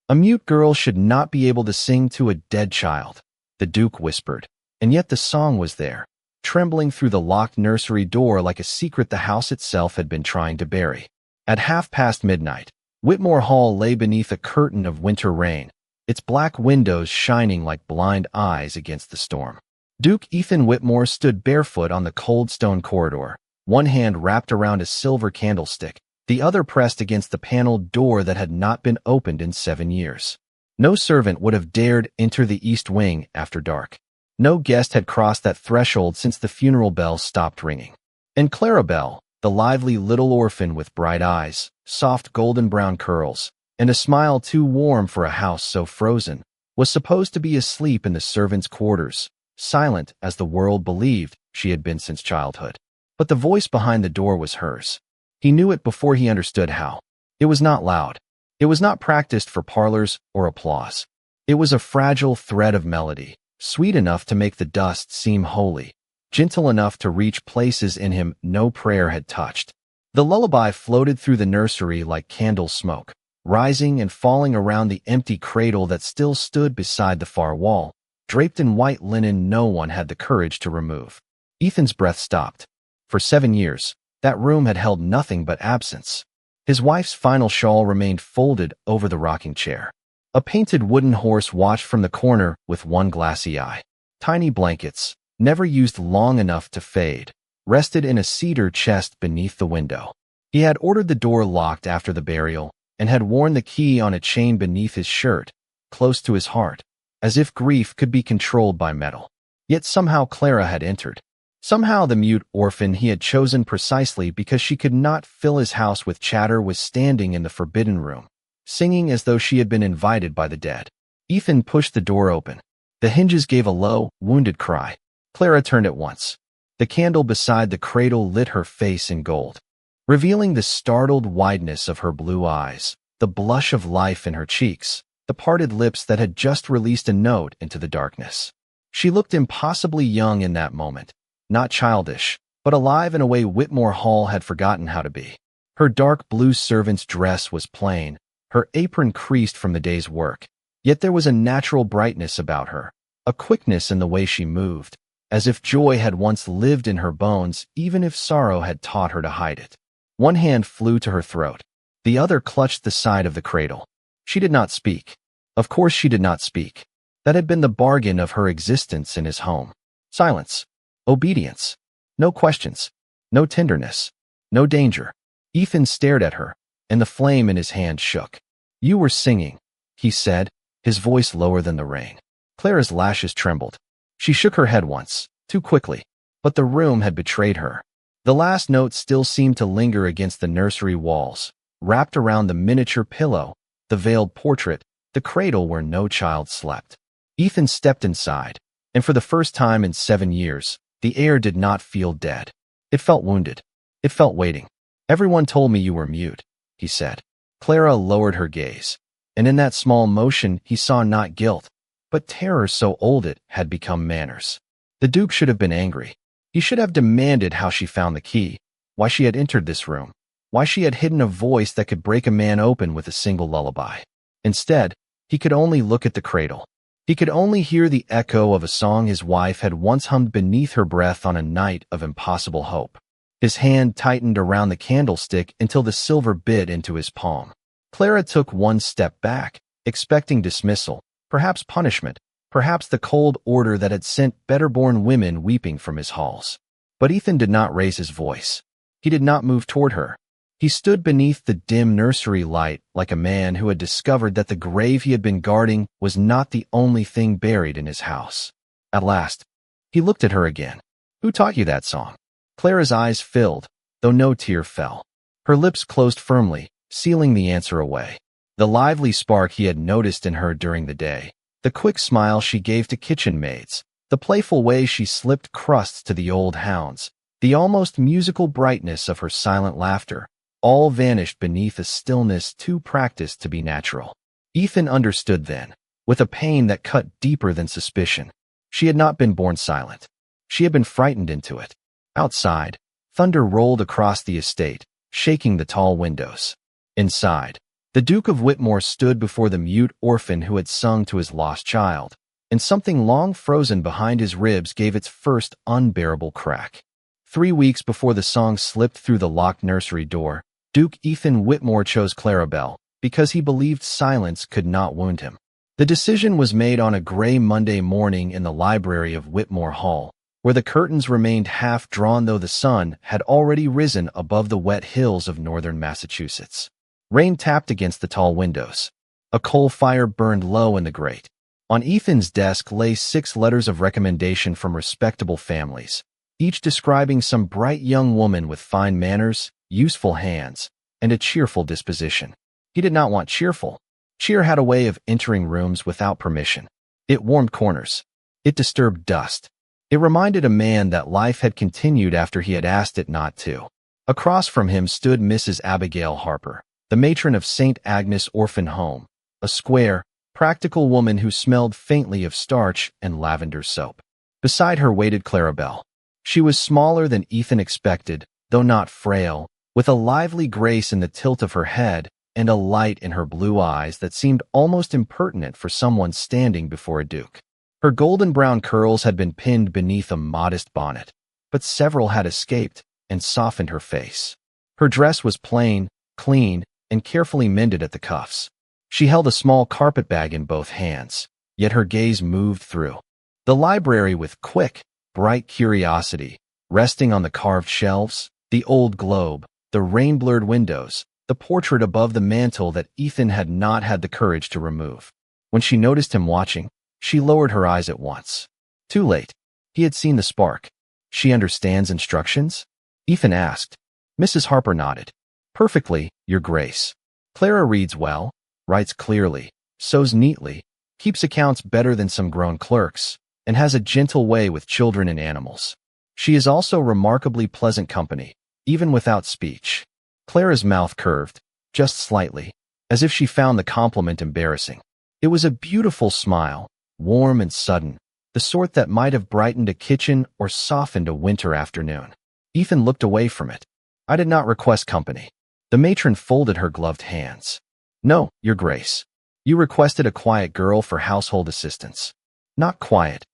A mute girl should not be able to sing to a dead child, the Duke whispered, and yet the song was there, trembling through the locked nursery door like a secret the house itself had been trying to bury. At midnight, Whitmore Hall lay beneath a curtain of winter rain, its black windows shining like blind eyes against the storm. Duke Ethan Whitmore stood barefoot on the cold stone corridor, one hand wrapped around a silver candlestick, the other pressed against the paneled door that had not been opened in 7 years. No servant would have dared enter the east wing after dark. No guest had crossed that threshold since the funeral bells stopped ringing. And Clara Bell, the lively little orphan with bright eyes, soft golden-brown curls, and a smile too warm for a house so frozen, was supposed to be asleep in the servants' quarters, silent as the world believed she had been since childhood. But the voice behind the door was hers. He knew it before he understood how. It was not loud. It was not practiced for parlors or applause. It was a fragile thread of melody, sweet enough to make the dust seem holy, gentle enough to reach places in him no prayer had touched. The lullaby floated through the nursery like candle smoke, rising and falling around the empty cradle that still stood beside the far wall, draped in white linen no one had the courage to remove. Ethan's breath stopped. For 7 years, that room had held nothing but absence. His wife's final shawl remained folded over the rocking chair. A painted wooden horse watched from the corner with one glassy eye. Tiny blankets, never used long enough to fade, rested in a cedar chest beneath the window. He had ordered the door locked after the burial and had worn the key on a chain beneath his shirt, close to his heart, as if grief could be controlled by metal. Yet somehow Clara had entered. Somehow the mute orphan he had chosen precisely because she could not fill his house with chatter was standing in the forbidden room, singing as though she had been invited by the dead. Ethan pushed the door open. The hinges gave a low, wounded cry. Clara turned at once. The candle beside the cradle lit her face in gold, revealing the startled wideness of her blue eyes, the blush of life in her cheeks, the parted lips that had just released a note into the darkness. She looked impossibly young in that moment. Not childish, but alive in a way Whitmore Hall had forgotten how to be. Her dark blue servant's dress was plain, her apron creased from the day's work, yet there was a natural brightness about her, a quickness in the way she moved, as if joy had once lived in her bones even if sorrow had taught her to hide it. One hand flew to her throat, the other clutched the side of the cradle. She did not speak. Of course she did not speak. That had been the bargain of her existence in his home. Silence. Obedience. No questions. No tenderness. No danger. Ethan stared at her, and the flame in his hand shook. "You were singing," he said, his voice lower than the rain. Clara's lashes trembled. She shook her head once, too quickly, but the room had betrayed her. The last note still seemed to linger against the nursery walls, wrapped around the miniature pillow, the veiled portrait, the cradle where no child slept. Ethan stepped inside, and for the first time in 7 years, the air did not feel dead. It felt wounded. It felt waiting. "Everyone told me you were mute," he said. Clara lowered her gaze, and in that small motion he saw not guilt, but terror so old it had become manners. The Duke should have been angry. He should have demanded how she found the key, why she had entered this room, why she had hidden a voice that could break a man open with a single lullaby. Instead, he could only look at the cradle. He could only hear the echo of a song his wife had once hummed beneath her breath on a night of impossible hope. His hand tightened around the candlestick until the silver bit into his palm. Clara took one step back, expecting dismissal, perhaps punishment, perhaps the cold order that had sent better-born women weeping from his halls. But Ethan did not raise his voice. He did not move toward her. He stood beneath the dim nursery light like a man who had discovered that the grave he had been guarding was not the only thing buried in his house. At last, he looked at her again. "Who taught you that song?" Clara's eyes filled, though no tear fell. Her lips closed firmly, sealing the answer away. The lively spark he had noticed in her during the day, the quick smile she gave to kitchen maids, the playful way she slipped crusts to the old hounds, the almost musical brightness of her silent laughter, all vanished beneath a stillness too practiced to be natural. Ethan understood then, with a pain that cut deeper than suspicion. She had not been born silent. She had been frightened into it. Outside, thunder rolled across the estate, shaking the tall windows. Inside, The Duke of Whitmore stood before the mute orphan who had sung to his lost child, and something long frozen behind his ribs gave its first unbearable crack. 3 weeks before the song slipped through the locked nursery door, Duke Ethan Whitmore chose Clarabelle because he believed silence could not wound him. The decision was made on a gray Monday morning in the library of Whitmore Hall, where the curtains remained half-drawn though the sun had already risen above the wet hills of northern Massachusetts. Rain tapped against the tall windows. A coal fire burned low in the grate. On Ethan's desk lay 6 letters of recommendation from respectable families, each describing some bright young woman with fine manners, useful hands, and a cheerful disposition. He did not want cheerful. Cheer had a way of entering rooms without permission. It warmed corners. It disturbed dust. It reminded a man that life had continued after he had asked it not to. Across from him stood Mrs. Abigail Harper, the matron of St. Agnes Orphan Home, a square, practical woman who smelled faintly of starch and lavender soap. Beside her waited Clarabelle. She was smaller than Ethan expected, though not frail, with a lively grace in the tilt of her head and a light in her blue eyes that seemed almost impertinent for someone standing before a duke. Her golden brown curls had been pinned beneath a modest bonnet, but several had escaped and softened her face. Her dress was plain, clean, and carefully mended at the cuffs. She held a small carpetbag in both hands, yet her gaze moved through the library with quick, bright curiosity, resting on the carved shelves, the old globe, the rain-blurred windows, the portrait above the mantel that Ethan had not had the courage to remove. When she noticed him watching, she lowered her eyes at once. Too late. He had seen the spark. She understands instructions? Ethan asked. Mrs. Harper nodded. Perfectly, Your Grace. Clara reads well, writes clearly, sews neatly, keeps accounts better than some grown clerks, and has a gentle way with children and animals. She is also remarkably pleasant company, even without speech. Clara's mouth curved, just slightly, as if she found the compliment embarrassing. It was a beautiful smile, warm and sudden, the sort that might have brightened a kitchen or softened a winter afternoon. Ethan looked away from it. I did not request company. The matron folded her gloved hands. No, Your Grace. You requested a quiet girl for household assistance. Not quiet,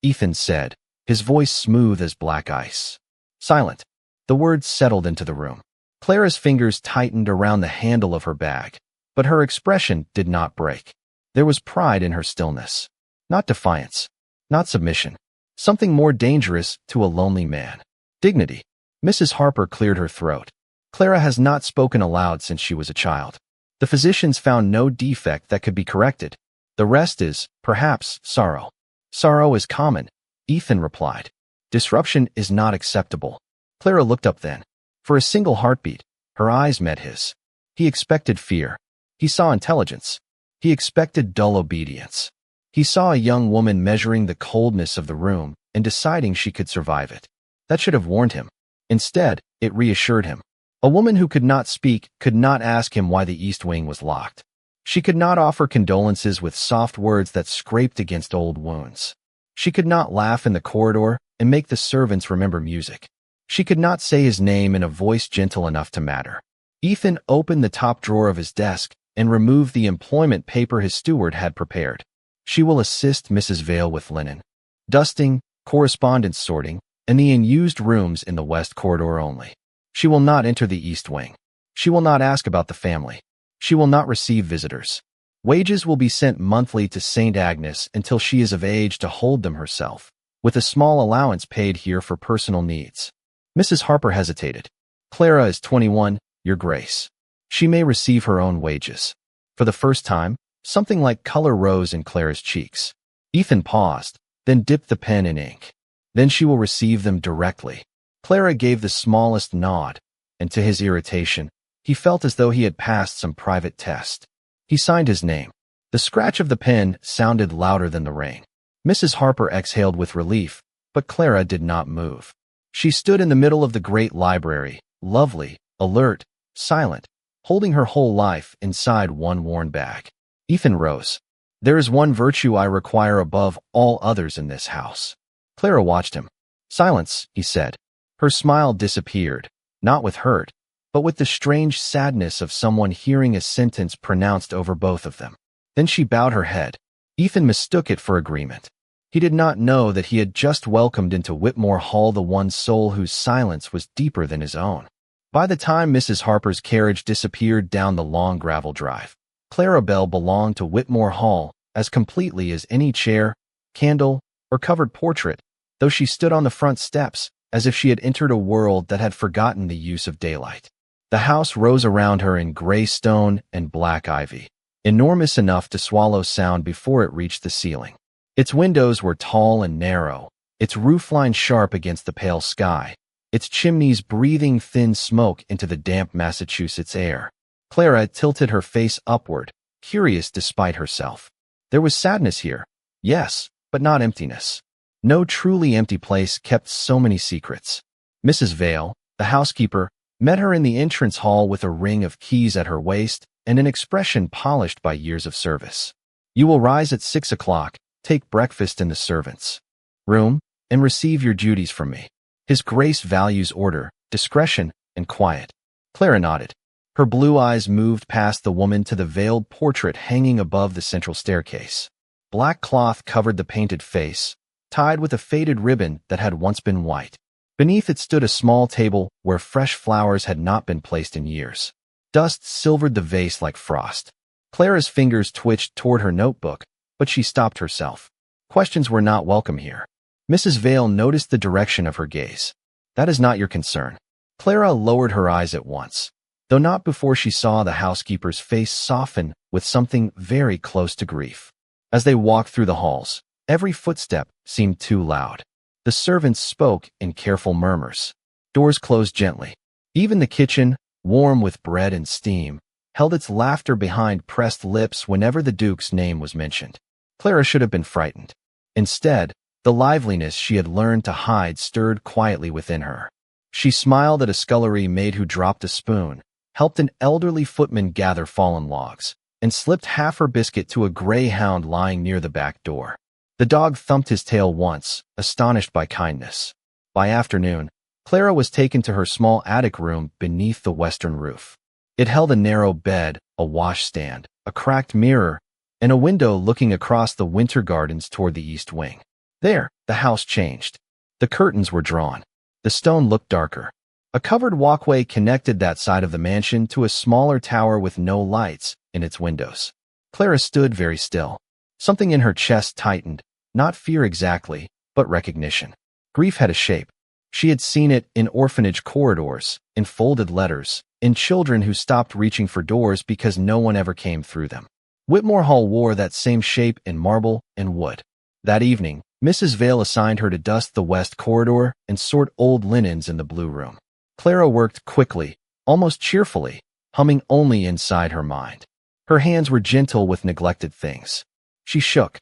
Ethan said, his voice smooth as black ice. Silent. The words settled into the room. Clara's fingers tightened around the handle of her bag, but her expression did not break. There was pride in her stillness. Not defiance. Not submission. Something more dangerous to a lonely man. Dignity. Mrs. Harper cleared her throat. Clara has not spoken aloud since she was a child. The physicians found no defect that could be corrected. The rest is, perhaps, sorrow. Sorrow is common, Ethan replied. Disruption is not acceptable. Clara looked up then. For a single heartbeat, her eyes met his. He expected fear. He saw intelligence. He expected dull obedience. He saw a young woman measuring the coldness of the room and deciding she could survive it. That should have warned him. Instead, it reassured him. A woman who could not speak could not ask him why the East Wing was locked. She could not offer condolences with soft words that scraped against old wounds. She could not laugh in the corridor and make the servants remember music. She could not say his name in a voice gentle enough to matter. Ethan opened the top drawer of his desk and removed the employment paper his steward had prepared. She will assist Mrs. Vale with linen, dusting, correspondence sorting, and the unused rooms in the west corridor only. She will not enter the East Wing. She will not ask about the family. She will not receive visitors. Wages will be sent monthly to St. Agnes until she is of age to hold them herself, with a small allowance paid here for personal needs. Mrs. Harper hesitated. Clara is 21, Your Grace. She may receive her own wages. For the first time, something like color rose in Clara's cheeks. Ethan paused, then dipped the pen in ink. Then she will receive them directly. Clara gave the smallest nod, and to his irritation, he felt as though he had passed some private test. He signed his name. The scratch of the pen sounded louder than the rain. Mrs. Harper exhaled with relief, but Clara did not move. She stood in the middle of the great library, lovely, alert, silent, holding her whole life inside one worn bag. Ethan rose. There is one virtue I require above all others in this house. Clara watched him. Silence, he said. Her smile disappeared, not with hurt, but with the strange sadness of someone hearing a sentence pronounced over both of them. Then she bowed her head. Ethan mistook it for agreement. He did not know that he had just welcomed into Whitmore Hall the one soul whose silence was deeper than his own. By the time Mrs. Harper's carriage disappeared down the long gravel drive, Clara Bell belonged to Whitmore Hall as completely as any chair, candle, or covered portrait, though she stood on the front steps as if she had entered a world that had forgotten the use of daylight. The house rose around her in gray stone and black ivy, enormous enough to swallow sound before it reached the ceiling. Its windows were tall and narrow, its roofline sharp against the pale sky, its chimneys breathing thin smoke into the damp Massachusetts air. Clara tilted her face upward, curious despite herself. There was sadness here, yes, but not emptiness. No truly empty place kept so many secrets. Mrs. Vale, the housekeeper, met her in the entrance hall with a ring of keys at her waist and an expression polished by years of service. You will rise at 6 o'clock, take breakfast in the servants' room, and receive your duties from me. His Grace values order, discretion, and quiet. Clara nodded. Her blue eyes moved past the woman to the veiled portrait hanging above the central staircase. Black cloth covered the painted face, tied with a faded ribbon that had once been white. Beneath it stood a small table where fresh flowers had not been placed in years. Dust silvered the vase like frost. Clara's fingers twitched toward her notebook, but she stopped herself. Questions were not welcome here. Mrs. Vale noticed the direction of her gaze. That is not your concern. Clara lowered her eyes at once, though not before she saw the housekeeper's face soften with something very close to grief. As they walked through the halls, every footstep seemed too loud. The servants spoke in careful murmurs. Doors closed gently. Even the kitchen, warm with bread and steam, held its laughter behind pressed lips whenever the Duke's name was mentioned. Clara should have been frightened. Instead, the liveliness she had learned to hide stirred quietly within her. She smiled at a scullery maid who dropped a spoon, helped an elderly footman gather fallen logs, and slipped half her biscuit to a greyhound lying near the back door. The dog thumped his tail once, astonished by kindness. By afternoon, Clara was taken to her small attic room beneath the western roof. It held a narrow bed, a washstand, a cracked mirror, and a window looking across the winter gardens toward the east wing. There, the house changed. The curtains were drawn. The stone looked darker. A covered walkway connected that side of the mansion to a smaller tower with no lights in its windows. Clara stood very still. Something in her chest tightened, not fear exactly, but recognition. Grief had a shape. She had seen it in orphanage corridors, in folded letters, in children who stopped reaching for doors because no one ever came through them. Whitmore Hall wore that same shape in marble and wood. That evening, Mrs. Vale assigned her to dust the west corridor and sort old linens in the blue room. Clara worked quickly, almost cheerfully, humming only inside her mind. Her hands were gentle with neglected things. She shook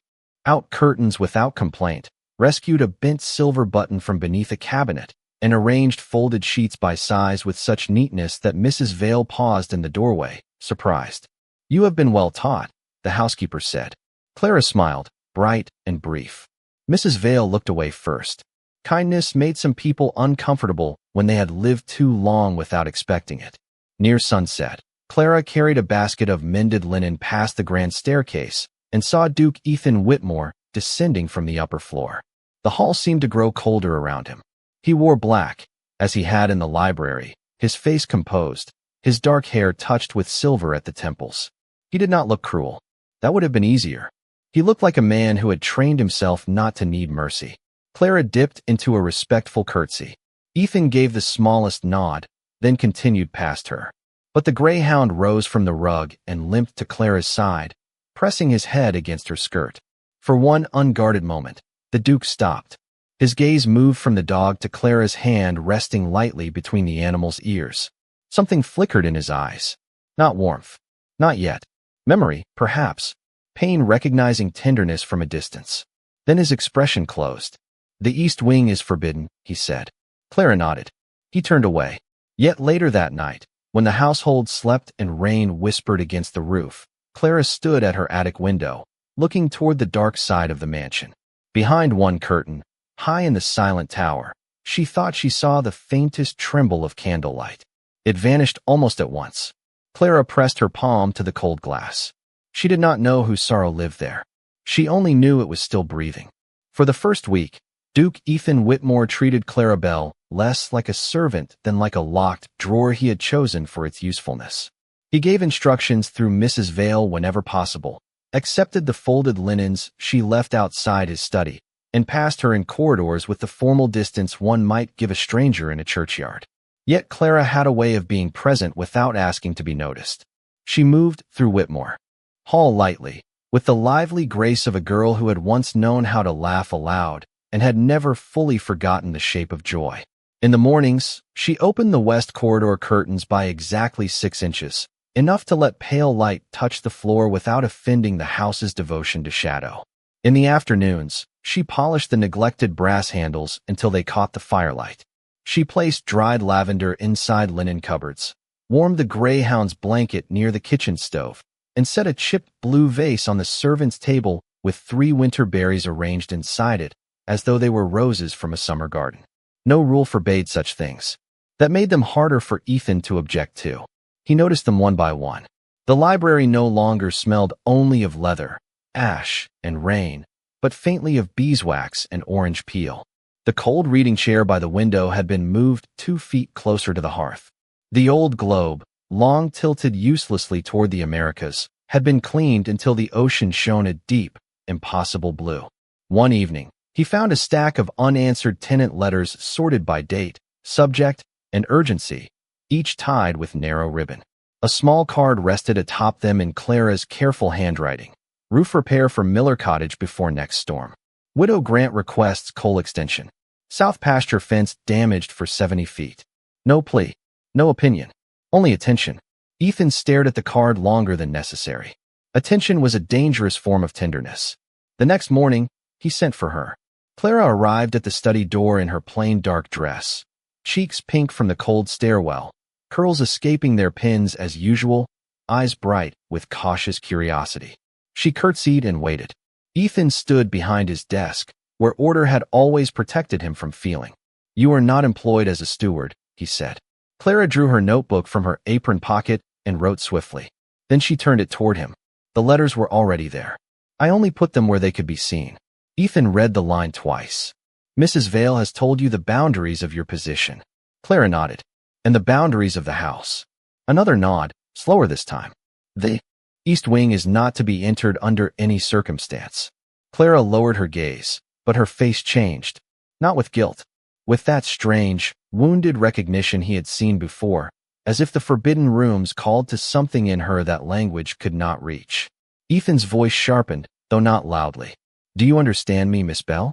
out curtains without complaint, rescued a bent silver button from beneath a cabinet, and arranged folded sheets by size with such neatness that Mrs. Vale paused in the doorway, surprised. You have been well taught, the housekeeper said. Clara smiled, bright and brief. Mrs. Vale looked away first. Kindness made some people uncomfortable when they had lived too long without expecting it. Near sunset, Clara carried a basket of mended linen past the grand staircase and saw Duke Ethan Whitmore descending from the upper floor. The hall seemed to grow colder around him. He wore black, as he had in the library, his face composed, his dark hair touched with silver at the temples. He did not look cruel. That would have been easier. He looked like a man who had trained himself not to need mercy. Clara dipped into a respectful curtsy. Ethan gave the smallest nod, then continued past her. But the greyhound rose from the rug and limped to Clara's side, pressing his head against her skirt. For one unguarded moment, the Duke stopped. His gaze moved from the dog to Clara's hand resting lightly between the animal's ears. Something flickered in his eyes. Not warmth. Not yet. Memory, perhaps. Pain recognizing tenderness from a distance. Then his expression closed. The east wing is forbidden, he said. Clara nodded. He turned away. Yet later that night, when the household slept and rain whispered against the roof, Clara stood at her attic window, looking toward the dark side of the mansion. Behind one curtain, high in the silent tower, she thought she saw the faintest tremble of candlelight. It vanished almost at once. Clara pressed her palm to the cold glass. She did not know whose sorrow lived there. She only knew it was still breathing. For the first week, Duke Ethan Whitmore treated Clara Bell less like a servant than like a locked drawer he had chosen for its usefulness. He gave instructions through Mrs. Vale whenever possible, accepted the folded linens she left outside his study, and passed her in corridors with the formal distance one might give a stranger in a churchyard. Yet Clara had a way of being present without asking to be noticed. She moved through Whitmore Hall lightly, with the lively grace of a girl who had once known how to laugh aloud and had never fully forgotten the shape of joy. In the mornings, she opened the west corridor curtains by exactly 6 inches, enough to let pale light touch the floor without offending the house's devotion to shadow. In the afternoons, she polished the neglected brass handles until they caught the firelight. She placed dried lavender inside linen cupboards, warmed the greyhound's blanket near the kitchen stove, and set a chipped blue vase on the servant's table with 3 winter berries arranged inside it, as though they were roses from a summer garden. No rule forbade such things. That made them harder for Ethan to object to. He noticed them one by one. The library no longer smelled only of leather, ash, and rain, but faintly of beeswax and orange peel. The cold reading chair by the window had been moved 2 feet closer to the hearth. The old globe, long tilted uselessly toward the Americas, had been cleaned until the ocean shone a deep, impossible blue. One evening, he found a stack of unanswered tenant letters sorted by date, subject, and urgency, each tied with narrow ribbon. A small card rested atop them in Clara's careful handwriting. Roof repair for Miller Cottage before next storm. Widow Grant requests coal extension. South pasture fence damaged for 70 feet. No plea. No opinion. Only attention. Ethan stared at the card longer than necessary. Attention was a dangerous form of tenderness. The next morning, he sent for her. Clara arrived at the study door in her plain dark dress, cheeks pink from the cold stairwell, curls escaping their pins as usual, eyes bright with cautious curiosity. She curtsied and waited. Ethan stood behind his desk, where order had always protected him from feeling. "You are not employed as a steward," he said. Clara drew her notebook from her apron pocket and wrote swiftly. Then she turned it toward him. The letters were already there. "I only put them where they could be seen." Ethan read the line twice. "Mrs. Vale has told you the boundaries of your position." Clara nodded. "And the boundaries of the house." Another nod, slower this time. "The East Wing is not to be entered under any circumstance." Clara lowered her gaze, but her face changed, not with guilt, with that strange, wounded recognition he had seen before, as if the forbidden rooms called to something in her that language could not reach. Ethan's voice sharpened, though not loudly. "Do you understand me, Miss Bell?"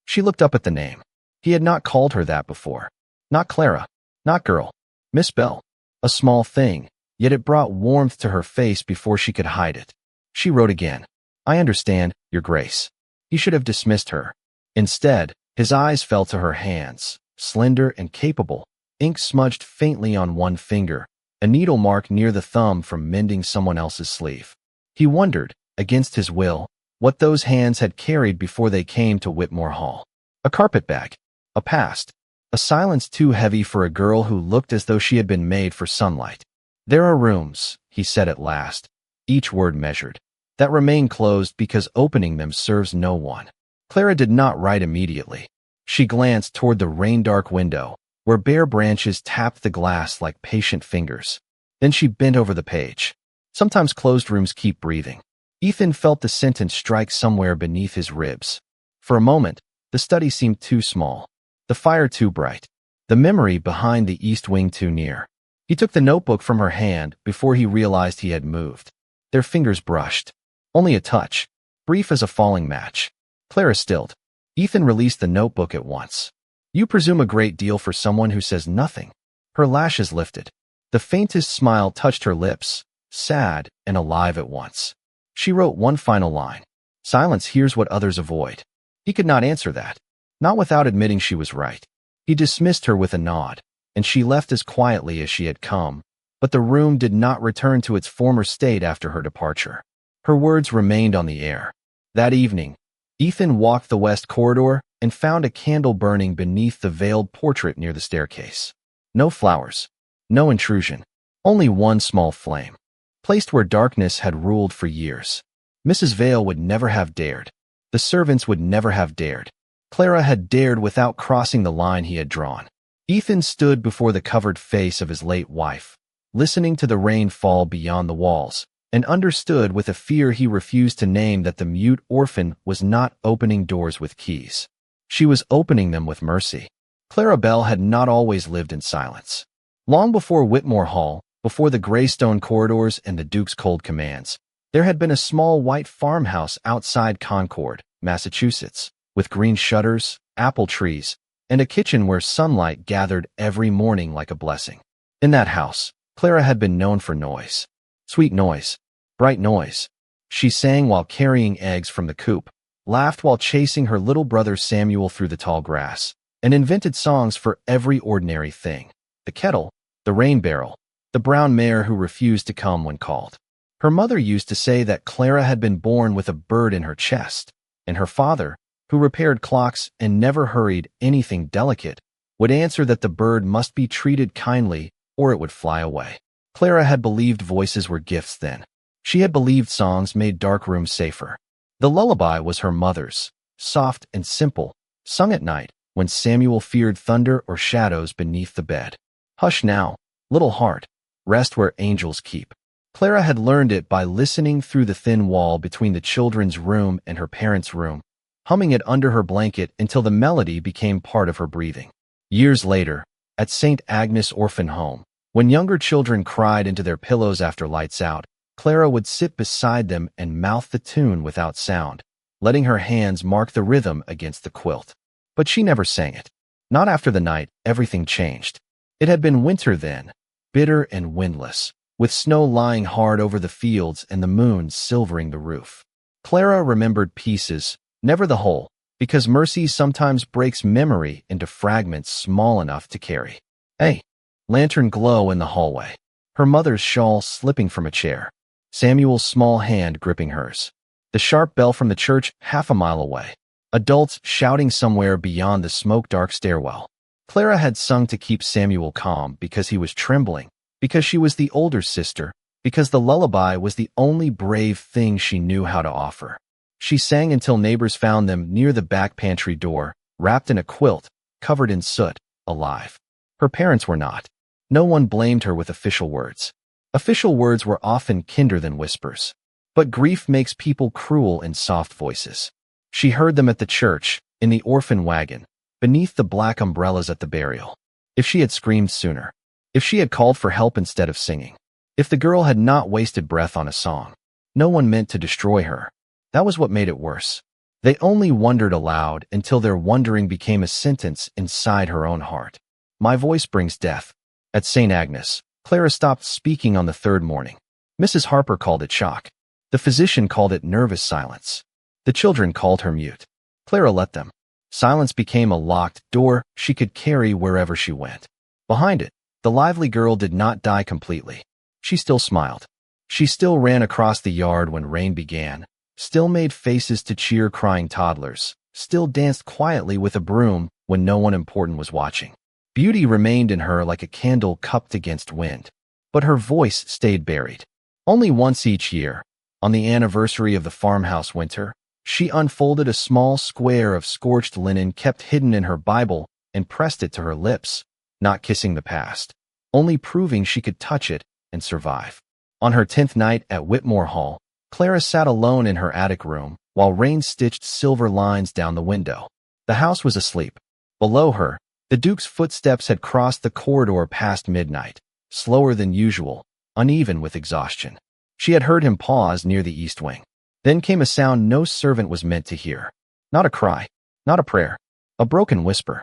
She looked up at the name. He had not called her that before. Not Clara, not girl, Miss Bell. A small thing, yet it brought warmth to her face before she could hide it. She wrote again. "I understand, Your Grace." He should have dismissed her. Instead, his eyes fell to her hands, slender and capable, ink smudged faintly on one finger, a needle mark near the thumb from mending someone else's sleeve. He wondered, against his will, what those hands had carried before they came to Whitmore Hall. A carpetbag, a past, a silence too heavy for a girl who looked as though she had been made for sunlight. "There are rooms," he said at last, each word measured, "that remain closed because opening them serves no one." Clara did not write immediately. She glanced toward the rain-dark window, where bare branches tapped the glass like patient fingers. Then she bent over the page. Sometimes closed rooms keep breathing. Ethan felt the sentence strike somewhere beneath his ribs. For a moment, the study seemed too small, the fire too bright, the memory behind the East Wing too near. He took the notebook from her hand before he realized he had moved. Their fingers brushed. Only a touch, brief as a falling match. Clara stilled. Ethan released the notebook at once. "You presume a great deal for someone who says nothing." Her lashes lifted. The faintest smile touched her lips, sad and alive at once. She wrote one final line. "Silence hears what others avoid." He could not answer that, not without admitting she was right. He dismissed her with a nod, and she left as quietly as she had come, but the room did not return to its former state after her departure. Her words remained on the air. That evening, Ethan walked the west corridor and found a candle burning beneath the veiled portrait near the staircase. No flowers, No intrusion. Only one small flame, placed where darkness had ruled for years. Mrs. Vale would never have dared. The servants would never have dared. Clara had dared without crossing the line he had drawn. Ethan stood before the covered face of his late wife, listening to the rain fall beyond the walls, and understood with a fear he refused to name that the mute orphan was not opening doors with keys. She was opening them with mercy. Clara Bell had not always lived in silence. Long before Whitmore Hall, before the gray stone corridors and the Duke's cold commands, there had been a small white farmhouse outside Concord, Massachusetts, with green shutters, apple trees, and a kitchen where sunlight gathered every morning like a blessing. In that house, Clara had been known for noise. Sweet noise. Bright noise. She sang while carrying eggs from the coop, laughed while chasing her little brother Samuel through the tall grass, and invented songs for every ordinary thing. The kettle, the rain barrel, the brown mare who refused to come when called. Her mother used to say that Clara had been born with a bird in her chest, and her father, who repaired clocks and never hurried anything delicate, would answer that the bird must be treated kindly or it would fly away. Clara had believed voices were gifts then. She had believed songs made dark rooms safer. The lullaby was her mother's, soft and simple, sung at night when Samuel feared thunder or shadows beneath the bed. Hush now, little heart, rest where angels keep. Clara had learned it by listening through the thin wall between the children's room and her parents' room, humming it under her blanket until the melody became part of her breathing. Years later, at St. Agnes Orphan Home, when younger children cried into their pillows after lights out, Clara would sit beside them and mouth the tune without sound, letting her hands mark the rhythm against the quilt. But she never sang it. Not after the night everything changed. It had been winter then, bitter and windless, with snow lying hard over the fields and the moon silvering the roof. Clara remembered pieces, never the whole, because mercy sometimes breaks memory into fragments small enough to carry. Hey, lantern glow in the hallway. Her mother's shawl slipping from a chair. Samuel's small hand gripping hers. The sharp bell from the church half a mile away. Adults shouting somewhere beyond the smoke-dark stairwell. Clara had sung to keep Samuel calm because he was trembling, because she was the older sister, because the lullaby was the only brave thing she knew how to offer. She sang until neighbors found them near the back pantry door, wrapped in a quilt, covered in soot, alive. Her parents were not. No one blamed her with official words. Official words were often kinder than whispers. But grief makes people cruel in soft voices. She heard them at the church, in the orphan wagon, beneath the black umbrellas at the burial. If she had screamed sooner, if she had called for help instead of singing, if the girl had not wasted breath on a song, no one meant to destroy her. That was what made it worse. They only wondered aloud until their wondering became a sentence inside her own heart. My voice brings death. At St. Agnes, Clara stopped speaking on the third morning. Mrs. Harper called it shock. The physician called it nervous silence. The children called her mute. Clara let them. Silence became a locked door she could carry wherever she went. Behind it, the lively girl did not die completely. She still smiled. She still ran across the yard when rain began, still made faces to cheer crying toddlers, still danced quietly with a broom when no one important was watching. Beauty remained in her like a candle cupped against wind, but her voice stayed buried. Only once each year, on the anniversary of the farmhouse winter, she unfolded a small square of scorched linen kept hidden in her Bible and pressed it to her lips, not kissing the past, only proving she could touch it and survive. On her 10th night at Whitmore Hall, Clara sat alone in her attic room while rain stitched silver lines down the window. The house was asleep. Below her, the Duke's footsteps had crossed the corridor past midnight, slower than usual, uneven with exhaustion. She had heard him pause near the east wing. Then came a sound no servant was meant to hear. Not a cry, not a prayer, a broken whisper.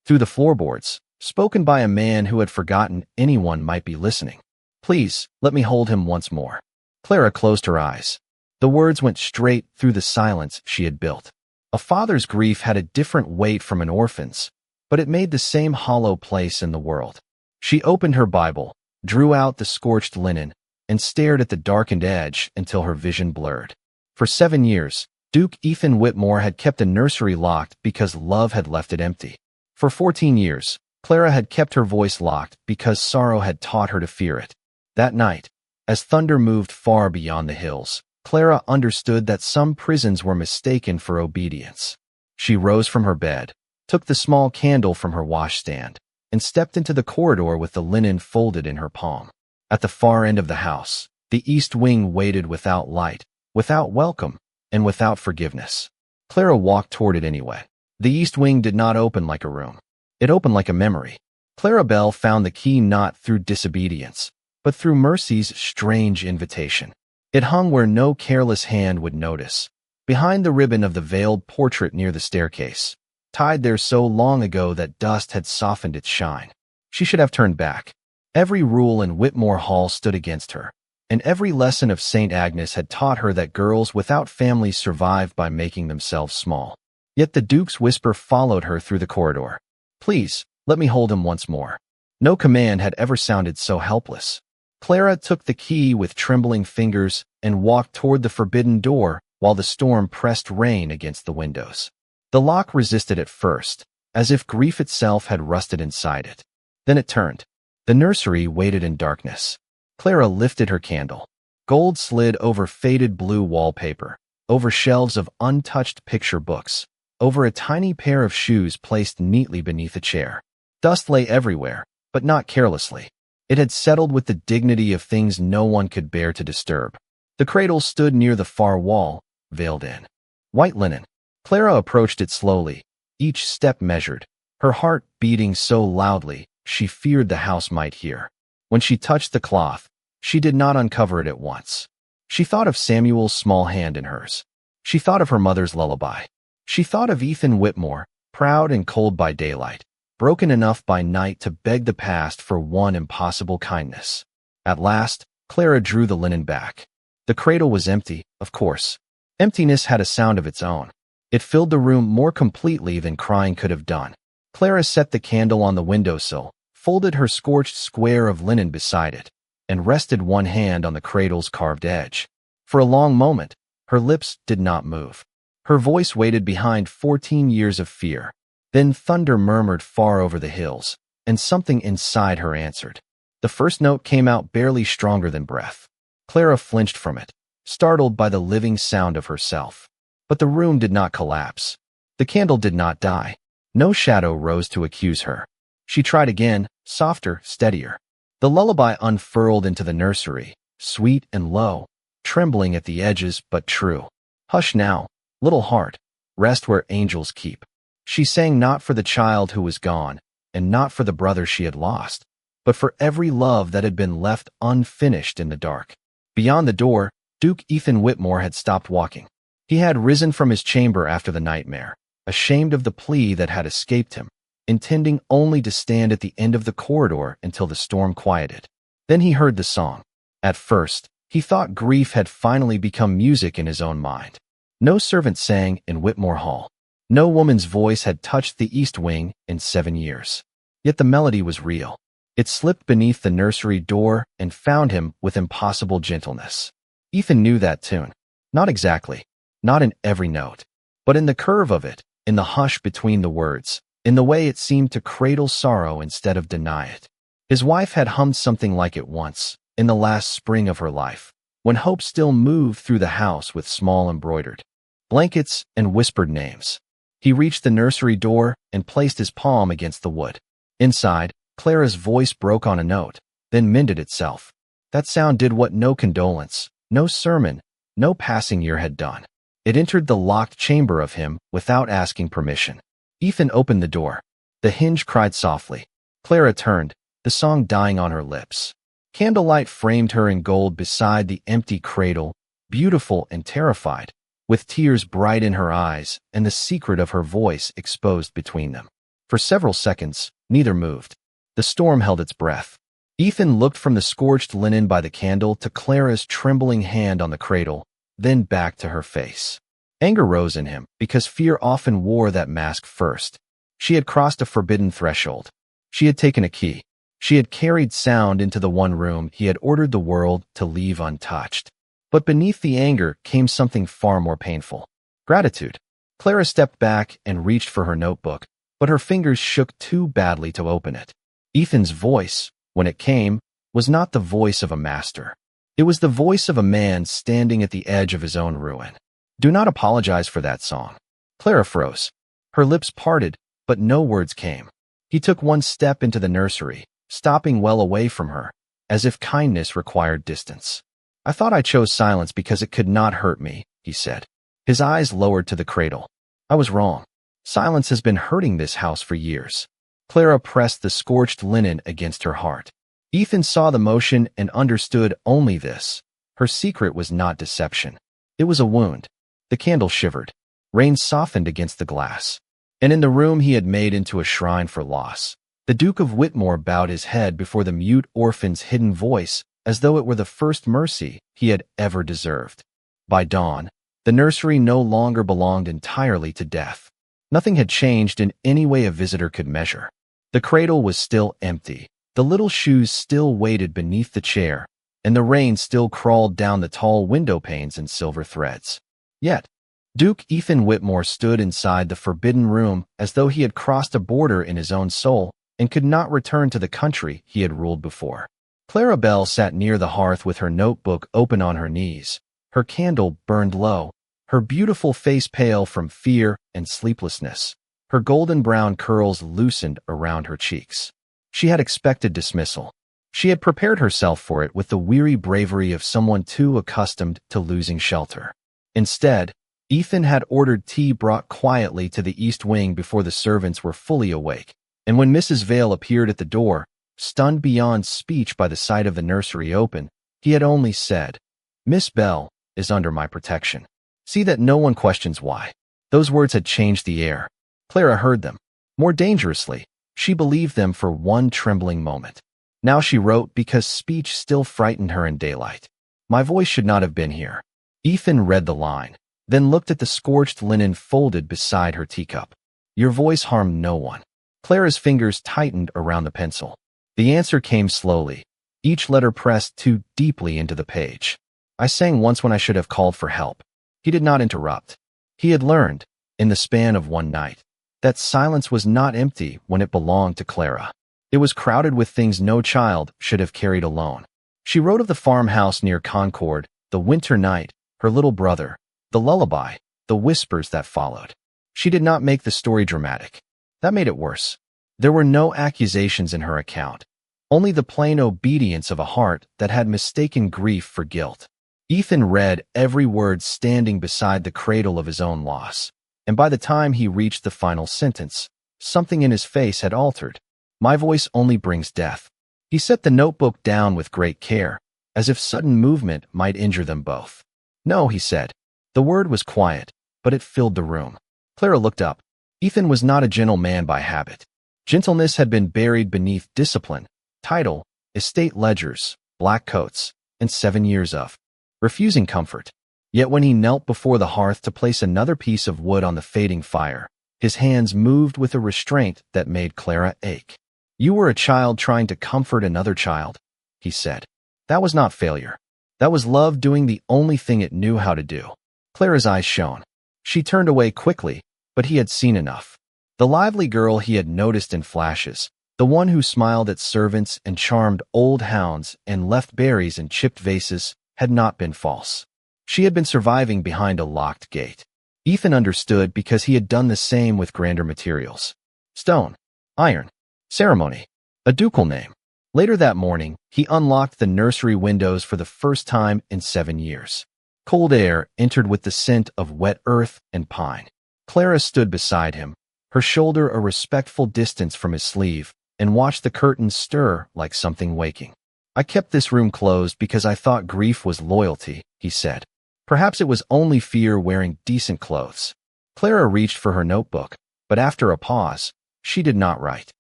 Through the floorboards, spoken by a man who had forgotten anyone might be listening. Please, let me hold him once more. Clara closed her eyes. The words went straight through the silence she had built. A father's grief had a different weight from an orphan's, but it made the same hollow place in the world. She opened her Bible, drew out the scorched linen, and stared at the darkened edge until her vision blurred. For 7 years, Duke Ethan Whitmore had kept the nursery locked because love had left it empty. For 14 years, Clara had kept her voice locked because sorrow had taught her to fear it. That night, as thunder moved far beyond the hills, Clara understood that some prisons were mistaken for obedience. She rose from her bed, took the small candle from her washstand, and stepped into the corridor with the linen folded in her palm. At the far end of the house, the east wing waited without light, without welcome, and without forgiveness. Clara walked toward it anyway. The east wing did not open like a room. It opened like a memory. Clara Bell found the key not through disobedience, but through mercy's strange invitation. It hung where no careless hand would notice, behind the ribbon of the veiled portrait near the staircase, tied there so long ago that dust had softened its shine. She should have turned back. Every rule in Whitmore Hall stood against her, and every lesson of St. Agnes had taught her that girls without families survive by making themselves small. Yet the Duke's whisper followed her through the corridor. "Please, let me hold him once more." No command had ever sounded so helpless. Clara took the key with trembling fingers and walked toward the forbidden door while the storm pressed rain against the windows. The lock resisted at first, as if grief itself had rusted inside it. Then it turned. The nursery waited in darkness. Clara lifted her candle. Gold slid over faded blue wallpaper, over shelves of untouched picture books, over a tiny pair of shoes placed neatly beneath a chair. Dust lay everywhere, but not carelessly. It had settled with the dignity of things no one could bear to disturb. The cradle stood near the far wall, veiled in white linen. Clara approached it slowly, each step measured, her heart beating so loudly she feared the house might hear. When she touched the cloth, she did not uncover it at once. She thought of Samuel's small hand in hers. She thought of her mother's lullaby. She thought of Ethan Whitmore, proud and cold by daylight, broken enough by night to beg the past for one impossible kindness. At last, Clara drew the linen back. The cradle was empty, of course. Emptiness had a sound of its own. It filled the room more completely than crying could have done. Clara set the candle on the windowsill, folded her scorched square of linen beside it, and rested one hand on the cradle's carved edge. For a long moment, her lips did not move. Her voice waited behind 14 years of fear. Then thunder murmured far over the hills, and something inside her answered. The first note came out barely stronger than breath. Clara flinched from it, startled by the living sound of herself. But the room did not collapse. The candle did not die. No shadow rose to accuse her. She tried again, softer, steadier. The lullaby unfurled into the nursery, sweet and low, trembling at the edges but true. "Hush now, little heart, rest where angels keep." She sang not for the child who was gone, and not for the brother she had lost, but for every love that had been left unfinished in the dark. Beyond the door, Duke Ethan Whitmore had stopped walking. He had risen from his chamber after the nightmare, ashamed of the plea that had escaped him, intending only to stand at the end of the corridor until the storm quieted. Then he heard the song. At first, he thought grief had finally become music in his own mind. No servant sang in Whitmore Hall. No woman's voice had touched the east wing in 7 years. Yet the melody was real. It slipped beneath the nursery door and found him with impossible gentleness. Ethan knew that tune. Not exactly, not in every note, but in the curve of it, in the hush between the words, in the way it seemed to cradle sorrow instead of deny it. His wife had hummed something like it once, in the last spring of her life, when hope still moved through the house with small embroidered blankets and whispered names. He reached the nursery door and placed his palm against the wood. Inside, Clara's voice broke on a note, then mended itself. That sound did what no condolence, no sermon, no passing year had done. It entered the locked chamber of him without asking permission. Ethan opened the door. The hinge cried softly. Clara turned, the song dying on her lips. Candlelight framed her in gold beside the empty cradle, beautiful and terrified, with tears bright in her eyes and the secret of her voice exposed between them. For several seconds, neither moved. The storm held its breath. Ethan looked from the scorched linen by the candle to Clara's trembling hand on the cradle, then back to her face. Anger rose in him because fear often wore that mask first. She had crossed a forbidden threshold. She had taken a key. She had carried sound into the one room he had ordered the world to leave untouched. But beneath the anger came something far more painful. Gratitude. Clara stepped back and reached for her notebook, but her fingers shook too badly to open it. Ethan's voice, when it came, was not the voice of a master. It was the voice of a man standing at the edge of his own ruin. "Do not apologize for that song." Clara froze. Her lips parted, but no words came. He took one step into the nursery, stopping well away from her, as if kindness required distance. "I thought I chose silence because it could not hurt me," he said. His eyes lowered to the cradle. "I was wrong. Silence has been hurting this house for years." Clara pressed the scorched linen against her heart. Ethan saw the motion and understood only this. Her secret was not deception. It was a wound. The candle shivered. Rain softened against the glass. And in the room he had made into a shrine for loss, the Duke of Whitmore bowed his head before the mute orphan's hidden voice as though it were the first mercy he had ever deserved. By dawn, the nursery no longer belonged entirely to death. Nothing had changed in any way a visitor could measure. The cradle was still empty, the little shoes still waited beneath the chair, and the rain still crawled down the tall window panes in silver threads. Yet, Duke Ethan Whitmore stood inside the forbidden room as though he had crossed a border in his own soul and could not return to the country he had ruled before. Clara Bell sat near the hearth with her notebook open on her knees. Her candle burned low, her beautiful face pale from fear and sleeplessness. Her golden brown curls loosened around her cheeks. She had expected dismissal. She had prepared herself for it with the weary bravery of someone too accustomed to losing shelter. Instead, Ethan had ordered tea brought quietly to the east wing before the servants were fully awake, and when Mrs. Vale appeared at the door, stunned beyond speech by the sight of the nursery open, he had only said, "Miss Bell is under my protection. See that no one questions why." Those words had changed the air. Clara heard them. More dangerously, she believed them for one trembling moment. Now she wrote because speech still frightened her in daylight. "My voice should not have been here." Ethan read the line, then looked at the scorched linen folded beside her teacup. "Your voice harmed no one." Clara's fingers tightened around the pencil. The answer came slowly, each letter pressed too deeply into the page. "I sang once when I should have called for help." He did not interrupt. He had learned, in the span of one night, that silence was not empty when it belonged to Clara. It was crowded with things no child should have carried alone. She wrote of the farmhouse near Concord, the winter night, her little brother, the lullaby, the whispers that followed. She did not make the story dramatic. That made it worse. There were no accusations in her account, only the plain obedience of a heart that had mistaken grief for guilt. Ethan read every word standing beside the cradle of his own loss, and by the time he reached the final sentence, something in his face had altered. "My voice only brings death." He set the notebook down with great care, as if sudden movement might injure them both. "No," he said. The word was quiet, but it filled the room. Clara looked up. Ethan was not a gentle man by habit. Gentleness had been buried beneath discipline, title, estate ledgers, black coats, and 7 years of refusing comfort. Yet when he knelt before the hearth to place another piece of wood on the fading fire, his hands moved with a restraint that made Clara ache. "You were a child trying to comfort another child," he said. "That was not failure. That was love doing the only thing it knew how to do." Clara's eyes shone. She turned away quickly, but he had seen enough. The lively girl he had noticed in flashes, the one who smiled at servants and charmed old hounds and left berries in chipped vases, had not been false. She had been surviving behind a locked gate. Ethan understood because he had done the same with grander materials. Stone, iron, ceremony, a ducal name. Later that morning, he unlocked the nursery windows for the first time in 7 years. Cold air entered with the scent of wet earth and pine. Clara stood beside him, her shoulder a respectful distance from his sleeve, and watched the curtains stir like something waking. "I kept this room closed because I thought grief was loyalty," he said. Perhaps it was only fear wearing decent clothes. Clara reached for her notebook, but after a pause, she did not write.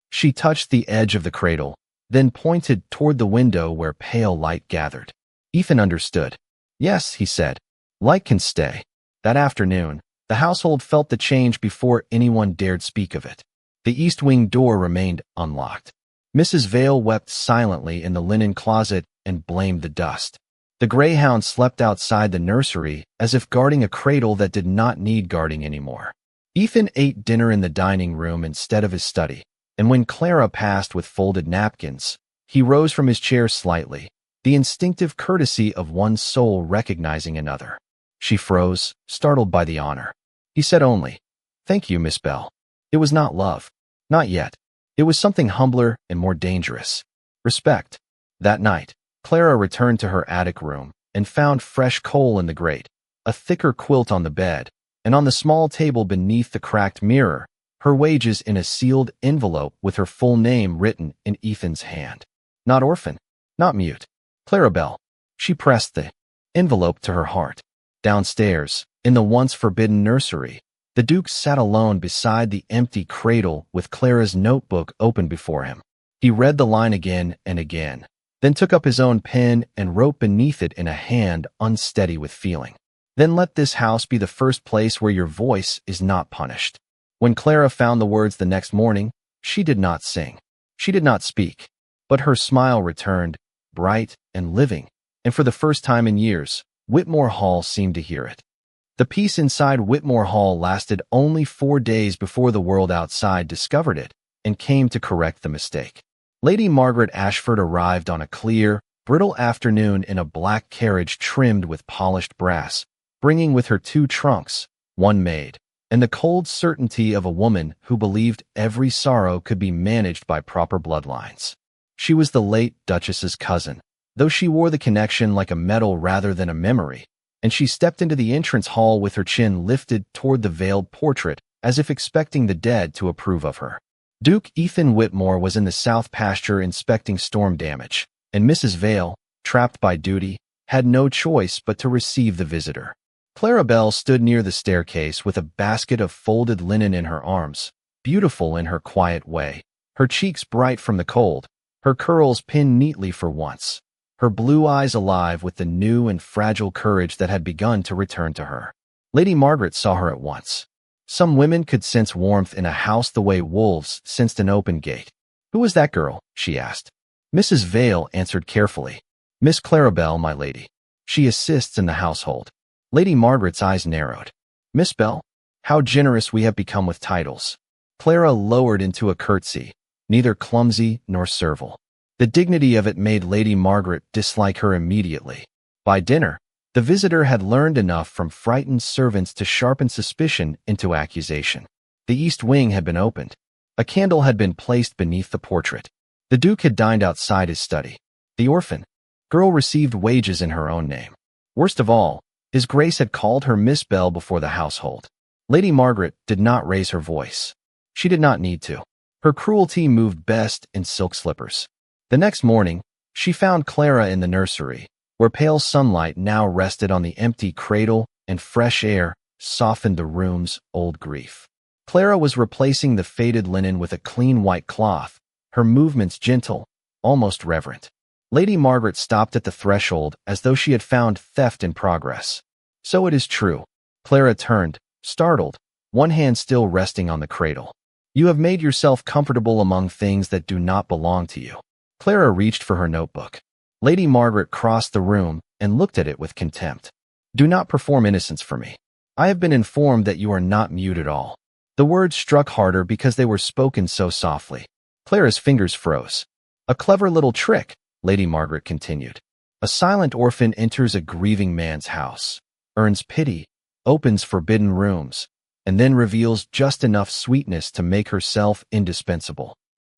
She touched the edge of the cradle, then pointed toward the window where pale light gathered. Ethan understood. "Yes," he said, "light can stay." That afternoon, the household felt the change before anyone dared speak of it. The east wing door remained unlocked. Mrs. Vale wept silently in the linen closet and blamed the dust. The greyhound slept outside the nursery as if guarding a cradle that did not need guarding anymore. Ethan ate dinner in the dining room instead of his study, and when Clara passed with folded napkins, he rose from his chair slightly, the instinctive courtesy of one soul recognizing another. She froze, startled by the honor. He said only, "Thank you, Miss Bell." It was not love. Not yet. It was something humbler and more dangerous. Respect. That night, Clara returned to her attic room and found fresh coal in the grate, a thicker quilt on the bed, and on the small table beneath the cracked mirror, her wages in a sealed envelope with her full name written in Ethan's hand. Not Orphan. Not Mute. Clara Bell. She pressed the envelope to her heart. Downstairs, in the once forbidden nursery, the Duke sat alone beside the empty cradle with Clara's notebook open before him. He read the line again and again, then took up his own pen and wrote beneath it in a hand unsteady with feeling. "Then let this house be the first place where your voice is not punished." When Clara found the words the next morning, she did not sing. She did not speak. But her smile returned, bright and living, and for the first time in years, Whitmore Hall seemed to hear it. The peace inside Whitmore Hall lasted only 4 days before the world outside discovered it and came to correct the mistake. Lady Margaret Ashford arrived on a clear, brittle afternoon in a black carriage trimmed with polished brass, bringing with her 2 trunks, 1 maid, and the cold certainty of a woman who believed every sorrow could be managed by proper bloodlines. She was the late Duchess's cousin, though she wore the connection like a medal rather than a memory, and she stepped into the entrance hall with her chin lifted toward the veiled portrait as if expecting the dead to approve of her. Duke Ethan Whitmore was in the south pasture inspecting storm damage, and Mrs. Vale, trapped by duty, had no choice but to receive the visitor. Clara Bell stood near the staircase with a basket of folded linen in her arms, beautiful in her quiet way, her cheeks bright from the cold, her curls pinned neatly for once, her blue eyes alive with the new and fragile courage that had begun to return to her. Lady Margaret saw her at once. Some women could sense warmth in a house the way wolves sensed an open gate. "Who was that girl?" she asked. Mrs. Vale answered carefully. "Miss Clara Bell, my lady. She assists in the household." Lady Margaret's eyes narrowed. "Miss Bell? How generous we have become with titles." Clara lowered into a curtsy, neither clumsy nor servile. The dignity of it made Lady Margaret dislike her immediately. By dinner, the visitor had learned enough from frightened servants to sharpen suspicion into accusation. The east wing had been opened. A candle had been placed beneath the portrait. The Duke had dined outside his study. The orphan girl received wages in her own name. Worst of all, His Grace had called her Miss Bell before the household. Lady Margaret did not raise her voice. She did not need to. Her cruelty moved best in silk slippers. The next morning, she found Clara in the nursery, where pale sunlight now rested on the empty cradle and fresh air softened the room's old grief. Clara was replacing the faded linen with a clean white cloth, her movements gentle, almost reverent. Lady Margaret stopped at the threshold as though she had found theft in progress. "So it is true." Clara turned, startled, one hand still resting on the cradle. "You have made yourself comfortable among things that do not belong to you." Clara reached for her notebook. Lady Margaret crossed the room and looked at it with contempt. "Do not perform innocence for me. I have been informed that you are not mute at all." The words struck harder because they were spoken so softly. Clara's fingers froze. "A clever little trick," Lady Margaret continued. "A silent orphan enters a grieving man's house, earns pity, opens forbidden rooms, and then reveals just enough sweetness to make herself indispensable."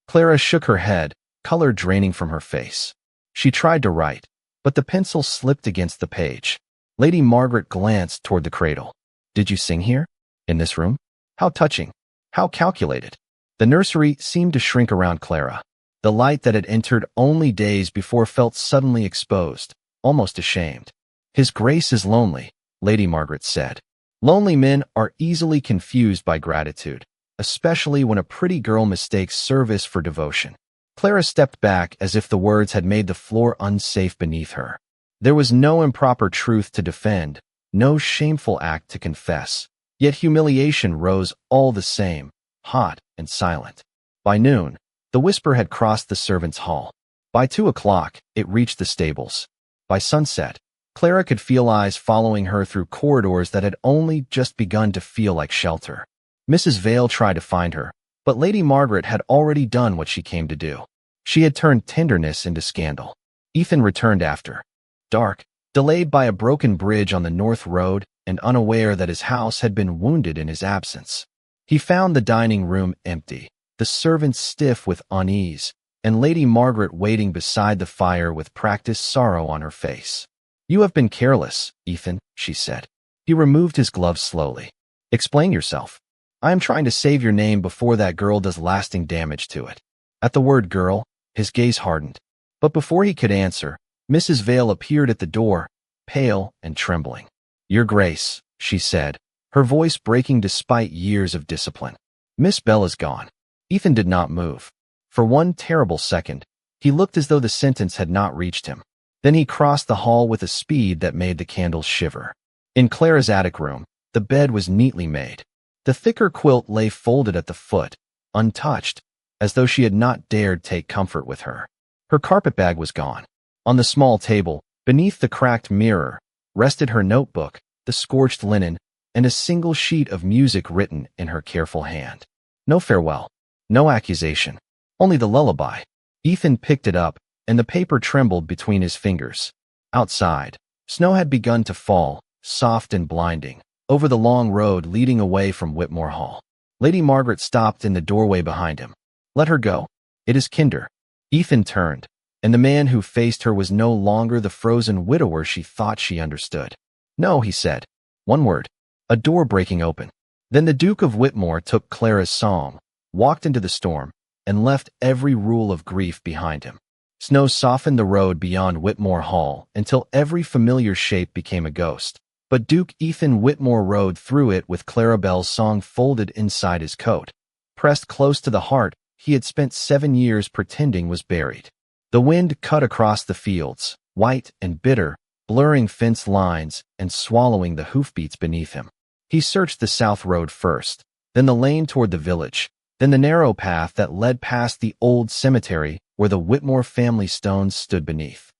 Clara shook her head, color draining from her face. She tried to write, but the pencil slipped against the page. Lady Margaret glanced toward the cradle. "Did you sing here? In this room? How touching. How calculated." The nursery seemed to shrink around Clara. The light that had entered only days before felt suddenly exposed, almost ashamed. "His Grace is lonely," Lady Margaret said. Lonely men are easily confused by gratitude, especially when a pretty girl mistakes service for devotion. Clara stepped back as if the words had made the floor unsafe beneath her. There was no improper truth to defend, no shameful act to confess. Yet humiliation rose all the same, hot and silent. By noon, the whisper had crossed the servants' hall. By 2 o'clock, it reached the stables. By sunset, Clara could feel eyes following her through corridors that had only just begun to feel like shelter. Mrs. Vale tried to find her, but Lady Margaret had already done what she came to do. She had turned tenderness into scandal. Ethan returned after dark, delayed by a broken bridge on the North Road and unaware that his house had been wounded in his absence. He found the dining room empty, the servants stiff with unease, and Lady Margaret waiting beside the fire with practiced sorrow on her face. "You have been careless, Ethan," she said. He removed his gloves slowly. "Explain yourself. I am trying to save your name before that girl does lasting damage to it." At the word girl, his gaze hardened. But before he could answer, Mrs. Vale appeared at the door, pale and trembling. "Your Grace," she said, her voice breaking despite years of discipline. "Miss Bell is gone." Ethan did not move. For one terrible second, he looked as though the sentence had not reached him. Then he crossed the hall with a speed that made the candles shiver. In Clara's attic room, the bed was neatly made. The thicker quilt lay folded at the foot, untouched, as though she had not dared take comfort with her. Her carpetbag was gone. On the small table, beneath the cracked mirror, rested her notebook, the scorched linen, and a single sheet of music written in her careful hand. No farewell, no accusation, only the lullaby. Ethan picked it up, and the paper trembled between his fingers. Outside, snow had begun to fall, soft and blinding, over the long road leading away from Whitmore Hall. Lady Margaret stopped in the doorway behind him. "Let her go. It is Kinder." Ethan turned, and the man who faced her was no longer the frozen widower she thought she understood. "No," he said. One word. A door breaking open. Then the Duke of Whitmore took Clara's song, walked into the storm, and left every rule of grief behind him. Snow softened the road beyond Whitmore Hall until every familiar shape became a ghost. But Duke Ethan Whitmore rode through it with Clarabelle's song folded inside his coat. Pressed close to the heart he had spent 7 years pretending was buried. The wind cut across the fields, white and bitter, blurring fence lines and swallowing the hoofbeats beneath him. He searched the south road first, then the lane toward the village, then the narrow path that led past the old cemetery where the Whitmore family stones stood beneath.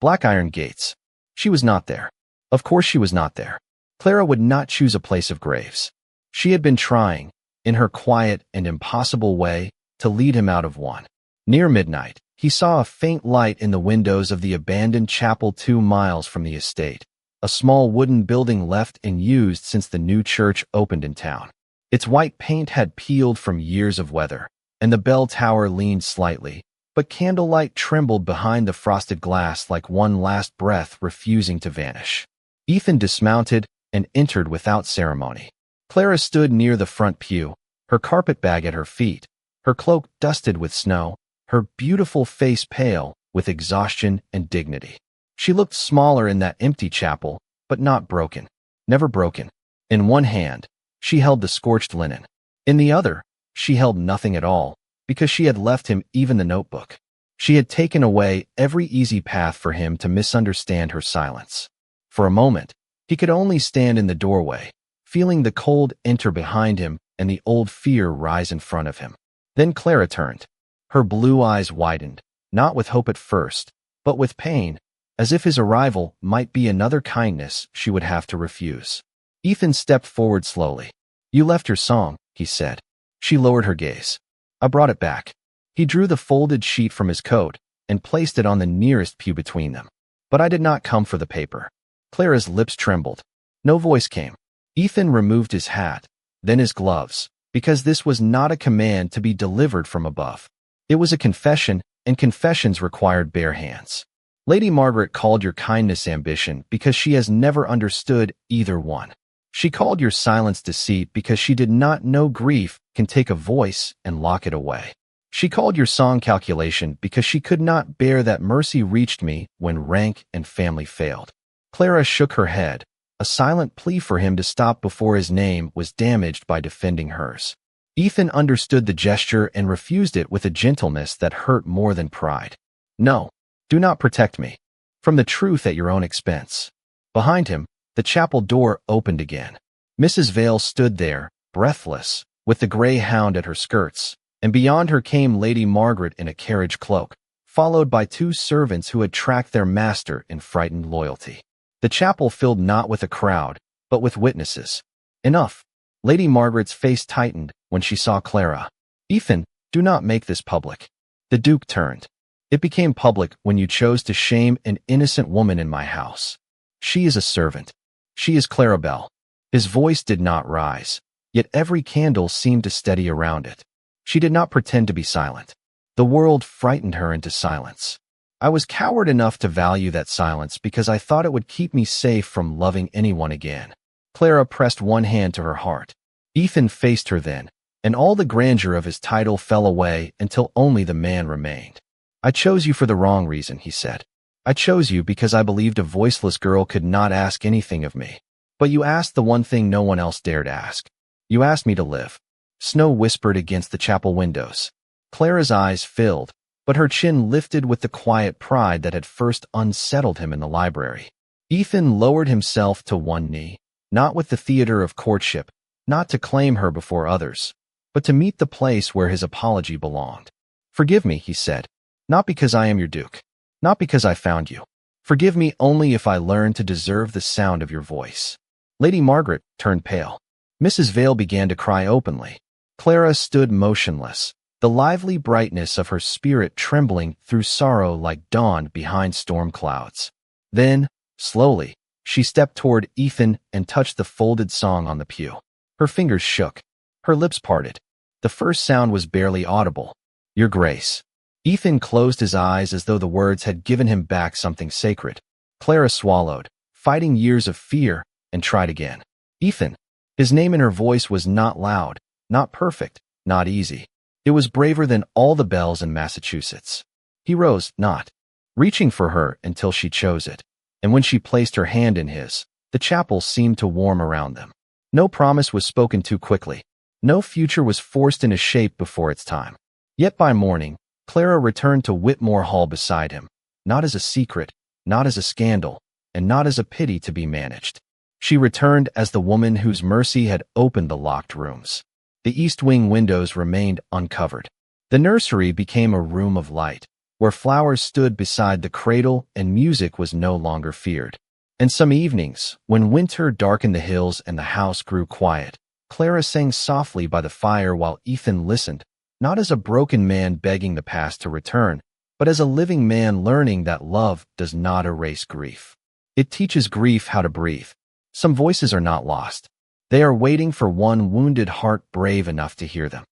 Black iron gates. She was not there. Of course she was not there. Clara would not choose a place of graves. She had been trying, in her quiet and impossible way, to lead him out of one. Near midnight, he saw a faint light in the windows of the abandoned chapel 2 miles from the estate, a small wooden building left unused since the new church opened in town. Its white paint had peeled from years of weather, and the bell tower leaned slightly, but candlelight trembled behind the frosted glass like one last breath refusing to vanish. Ethan dismounted and entered without ceremony. Clara stood near the front pew, her carpetbag at her feet, her cloak dusted with snow, her beautiful face pale with exhaustion and dignity. She looked smaller in that empty chapel, but not broken, never broken. In one hand, she held the scorched linen. In the other, she held nothing at all, because she had left him even the notebook. She had taken away every easy path for him to misunderstand her silence. For a moment, he could only stand in the doorway, feeling the cold enter behind him and the old fear rise in front of him. Then Clara turned. Her blue eyes widened, not with hope at first, but with pain, as if his arrival might be another kindness she would have to refuse. Ethan stepped forward slowly. "You left your song," he said. She lowered her gaze. "I brought it back." He drew the folded sheet from his coat and placed it on the nearest pew between them. "But I did not come for the paper." Clara's lips trembled. No voice came. Ethan removed his hat, then his gloves, because this was not a command to be delivered from above. It was a confession, and confessions required bare hands. "Lady Margaret called your kindness ambition because she has never understood either one. She called your silence deceit because she did not know grief can take a voice and lock it away. She called your song calculation because she could not bear that mercy reached me when rank and family failed." Clara shook her head, a silent plea for him to stop before his name was damaged by defending hers. Ethan understood the gesture and refused it with a gentleness that hurt more than pride. "No, do not protect me from the truth at your own expense." Behind him, the chapel door opened again. Mrs. Vale stood there, breathless, with the gray hound at her skirts, and beyond her came Lady Margaret in a carriage cloak, followed by 2 servants who had tracked their master in frightened loyalty. The chapel filled not with a crowd, but with witnesses. Enough. Lady Margaret's face tightened when she saw Clara. Ethan, do not make this public. The Duke turned. It became public when you chose to shame an innocent woman in my house. She is a servant. She is Clarabelle. His voice did not rise, yet every candle seemed to steady around it. She did not pretend to be silent. The world frightened her into silence. I was coward enough to value that silence because I thought it would keep me safe from loving anyone again. Clara pressed one hand to her heart. Ethan faced her then, and all the grandeur of his title fell away until only the man remained. I chose you for the wrong reason, he said. I chose you because I believed a voiceless girl could not ask anything of me. But you asked the one thing no one else dared ask. You asked me to live. Snow whispered against the chapel windows. Clara's eyes filled, but her chin lifted with the quiet pride that had first unsettled him in the library. Ethan lowered himself to one knee, not with the theater of courtship, not to claim her before others, but to meet the place where his apology belonged. Forgive me, he said, not because I am your duke, not because I found you. Forgive me only if I learn to deserve the sound of your voice. Lady Margaret turned pale. Mrs. Vale began to cry openly. Clara stood motionless, the lively brightness of her spirit trembling through sorrow like dawn behind storm clouds. Then, slowly, she stepped toward Ethan and touched the folded song on the pew. Her fingers shook. Her lips parted. The first sound was barely audible. Your Grace. Ethan closed his eyes as though the words had given him back something sacred. Clara swallowed, fighting years of fear, and tried again. Ethan. His name in her voice was not loud, not perfect, not easy. It was braver than all the bells in Massachusetts. He rose, not reaching for her until she chose it, and when she placed her hand in his, the chapel seemed to warm around them. No promise was spoken too quickly. No future was forced into shape before its time. Yet by morning, Clara returned to Whitmore Hall beside him, not as a secret, not as a scandal, and not as a pity to be managed. She returned as the woman whose mercy had opened the locked rooms. The east wing windows remained uncovered. The nursery became a room of light, where flowers stood beside the cradle and music was no longer feared. And some evenings, when winter darkened the hills and the house grew quiet, Clara sang softly by the fire while Ethan listened, not as a broken man begging the past to return, but as a living man learning that love does not erase grief. It teaches grief how to breathe. Some voices are not lost. They are waiting for one wounded heart brave enough to hear them.